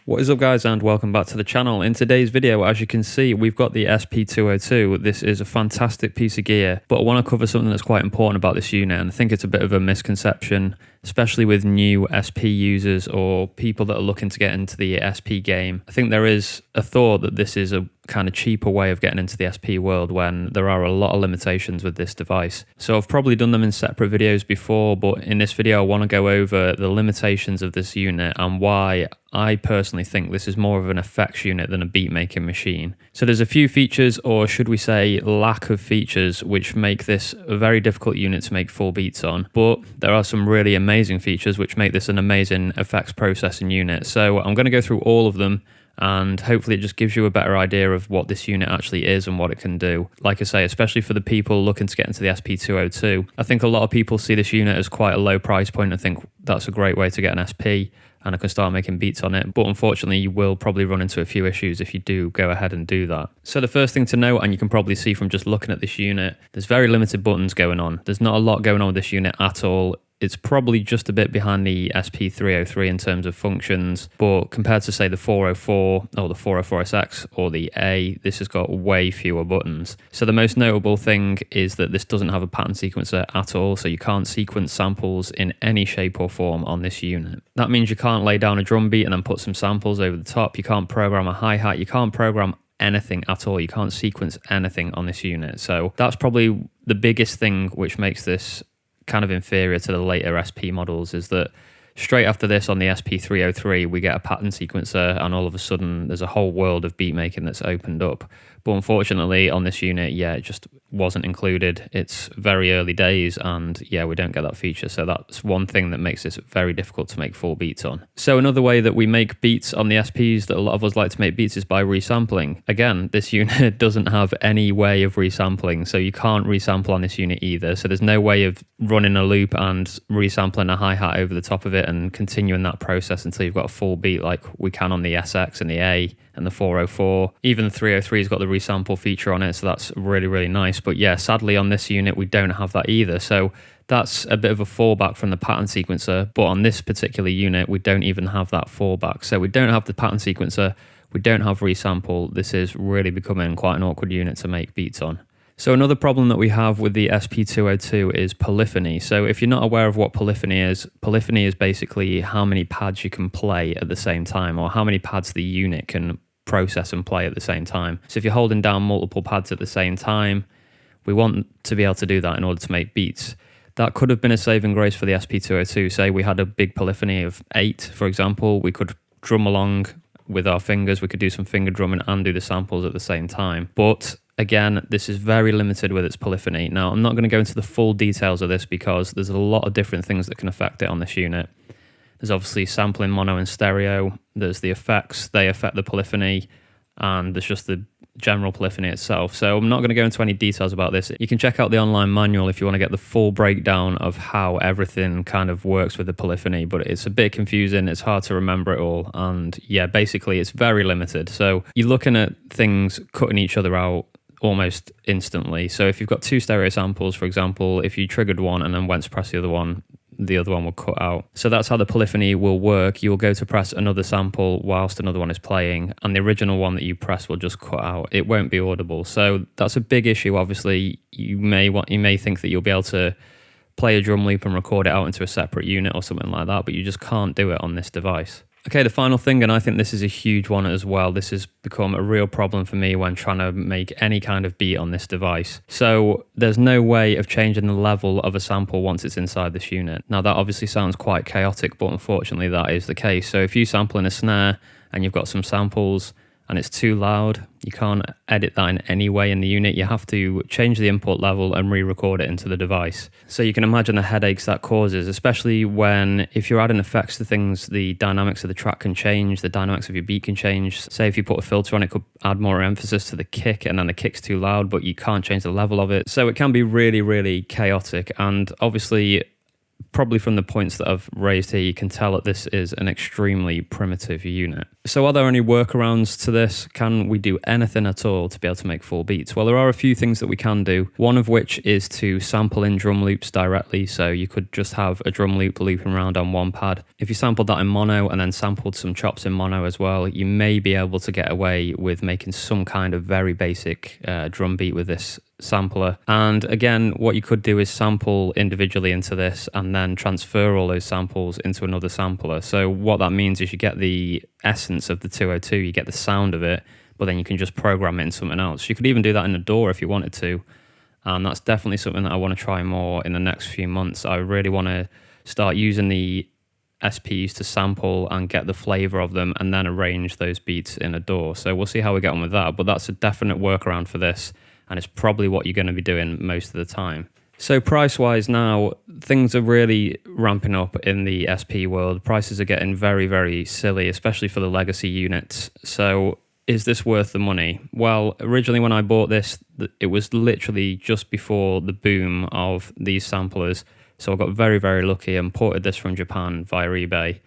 What is up guys, and welcome back to the channel. In today's video, as you can see, we've got the SP202. This is a fantastic piece of gear, but I want to cover something that's quite important about this unit, and I think it's a bit of a misconception, especially with new SP users or people that are looking to get into the SP game. I think there is a thought that this is a kind of cheaper way of getting into the SP world when there are a lot of limitations with this device. So I've probably done them in separate videos before, but in this video I want to go over the limitations of this unit and why I personally think this is more of an effects unit than a beat making machine. So there's a few features, or should we say lack of features, which make this a very difficult unit to make full beats on, but there are some really amazing features which make this an amazing effects processing unit. So I'm going to go through all of them, and hopefully it just gives you a better idea of what this unit actually is and what it can do. Like I say, especially for the people looking to get into the SP202, I think a lot of people see this unit as quite a low price point and think that's a great way to get an SP and I can start making beats on it. But unfortunately, you will probably run into a few issues if you do go ahead and do that. So the first thing to note, and you can probably see from just looking at this unit, there's very limited buttons going on. There's not a lot going on with this unit at all. It's probably just a bit behind the SP303 in terms of functions, but compared to say the 404 or the 404SX or the A, this has got way fewer buttons. So the most notable thing is that this doesn't have a pattern sequencer at all, so you can't sequence samples in any shape or form on this unit. That means you can't lay down a drum beat and then put some samples over the top. You can't program a hi-hat. You can't program anything at all. You can't sequence anything on this unit. So that's probably the biggest thing which makes this kind of inferior to the later SP models, is that straight after this on the SP303 we get a pattern sequencer and all of a sudden there's a whole world of beat making that's opened up. But unfortunately on this unit, it just wasn't included. It's very early days and we don't get that feature. So that's one thing that makes this very difficult to make full beats on. So another way that we make beats on the SPs that a lot of us like to make beats is by resampling. Again, this unit doesn't have any way of resampling, so you can't resample on this unit either. So there's no way of running a loop and resampling a hi-hat over the top of it and continuing that process until you've got a full beat like we can on the SX and the A and the 404. Even the 303 has got the resample feature on it, so that's really, really nice. But sadly on this unit we don't have that either. So that's a bit of a fallback from the pattern sequencer, but on this particular unit we don't even have that fallback. So we don't have the pattern sequencer, we don't have resample. This is really becoming quite an awkward unit to make beats on. So another problem that we have with the SP202 is polyphony. So if you're not aware of what polyphony is basically how many pads you can play at the same time, or how many pads the unit can process and play at the same time. So if you're holding down multiple pads at the same time, we want to be able to do that in order to make beats. That could have been a saving grace for the SP202. Say we had a big polyphony of 8, for example, we could drum along with our fingers, we could do some finger drumming and do the samples at the same time. But again, this is very limited with its polyphony. Now, I'm not going to go into the full details of this because there's a lot of different things that can affect it on this unit. There's obviously sampling mono and stereo, there's the effects, they affect the polyphony, and there's just the general polyphony itself. So I'm not going to go into any details about this. You can check out the online manual if you want to get the full breakdown of how everything kind of works with the polyphony, but it's a bit confusing, it's hard to remember it all, and basically it's very limited. So you're looking at things cutting each other out almost instantly. So if you've got two stereo samples, for example, if you triggered one and then went to press the other one will cut out. So that's how the polyphony will work. You'll go to press another sample whilst another one is playing, and the original one that you press will just cut out. It won't be audible. So that's a big issue. Obviously, you may think that you'll be able to play a drum loop and record it out into a separate unit or something like that, but you just can't do it on this device. Okay, the final thing, and I think this is a huge one as well, this has become a real problem for me when trying to make any kind of beat on this device. So there's no way of changing the level of a sample once it's inside this unit. Now that obviously sounds quite chaotic, but unfortunately that is the case. So if you sample in a snare and you've got some samples and it's too loud, you can't edit that in any way in the unit. You have to change the input level and re-record it into the device. So you can imagine the headaches that causes, especially if you're adding effects to things, the dynamics of the track can change, the dynamics of your beat can change. Say if you put a filter on, it could add more emphasis to the kick, and then the kick's too loud, but you can't change the level of it. So it can be really, really chaotic, and obviously probably from the points that I've raised here, you can tell that this is an extremely primitive unit. So are there any workarounds to this? Can we do anything at all to be able to make full beats? Well, there are a few things that we can do. One of which is to sample in drum loops directly. So you could just have a drum loop looping around on one pad. If you sampled that in mono and then sampled some chops in mono as well, you may be able to get away with making some kind of very basic drum beat with this sampler. And again, what you could do is sample individually into this and then transfer all those samples into another sampler. So what that means is you get the essence of the 202, you get the sound of it, but then you can just program it in something else. You could even do that in a DAW if you wanted to, and that's definitely something that I want to try more in the next few months. I really want to start using the SPs to sample and get the flavor of them and then arrange those beats in a DAW. So we'll see how we get on with that, but that's a definite workaround for this, and it's probably what you're going to be doing most of the time. So price-wise now, things are really ramping up in the SP world. Prices are getting very, very silly, especially for the legacy units. So is this worth the money? Well, originally when I bought this, it was literally just before the boom of these samplers. So I got very, very lucky and imported this from Japan via eBay.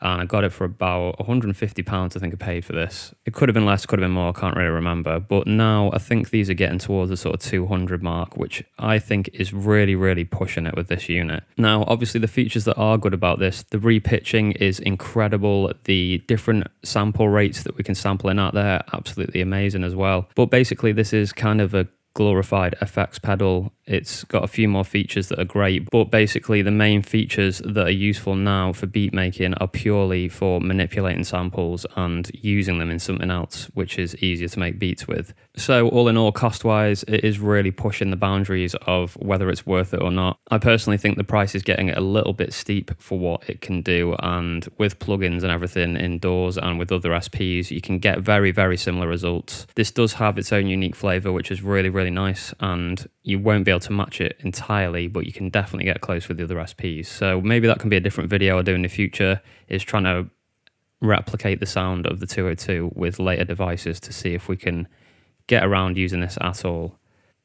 And I got it for about £150, I think I paid for this. It could have been less, could have been more, I can't really remember. But now I think these are getting towards the sort of 200 mark, which I think is really, really pushing it with this unit. Now, obviously the features that are good about this, the repitching is incredible. The different sample rates that we can sample in out there, absolutely amazing as well. But basically this is kind of a glorified FX pedal. It's got a few more features that are great, but basically the main features that are useful now for beat making are purely for manipulating samples and using them in something else, which is easier to make beats with. So all in all, cost wise, it is really pushing the boundaries of whether it's worth it or not. I personally think the price is getting a little bit steep for what it can do, and with plugins and everything indoors and with other SPs, you can get very, very similar results. This does have its own unique flavor, which is really, really nice, and you won't be able to match it entirely, but you can definitely get close with the other SPs. So maybe that can be a different video I do in the future, is trying to replicate the sound of the 202 with later devices to see if we can get around using this at all.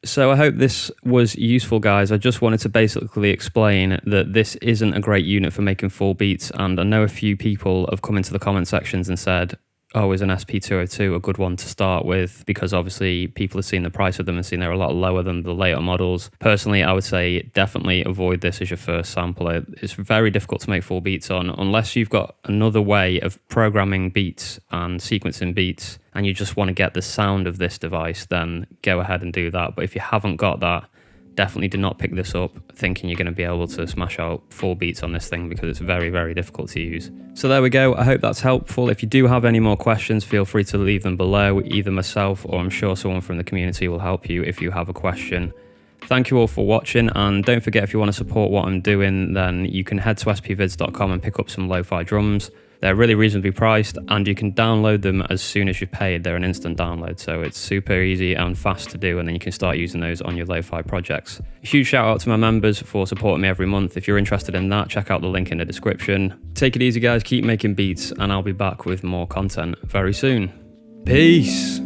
So I hope this was useful, guys. I just wanted to basically explain that this isn't a great unit for making full beats, and I know a few people have come into the comment sections and said, oh, is an SP202 a good one to start with? Because obviously people have seen the price of them and seen they're a lot lower than the later models. Personally, I would say definitely avoid this as your first sampler. It's very difficult to make full beats on unless you've got another way of programming beats and sequencing beats and you just want to get the sound of this device, then go ahead and do that. But if you haven't got that, definitely do not pick this up thinking you're going to be able to smash out full beats on this thing, because it's very, very difficult to use. So there we go. I hope that's helpful. If you do have any more questions, feel free to leave them below. Either myself or I'm sure someone from the community will help you if you have a question. Thank you all for watching, and don't forget, if you want to support what I'm doing, then you can head to spvids.com and pick up some lo-fi drums. They're really reasonably priced, and you can download them as soon as you've paid. They're an instant download, so it's super easy and fast to do, and then you can start using those on your lo-fi projects. A huge shout out to my members for supporting me every month. If you're interested in that, check out the link in the description. Take it easy, guys. Keep making beats, and I'll be back with more content very soon. Peace!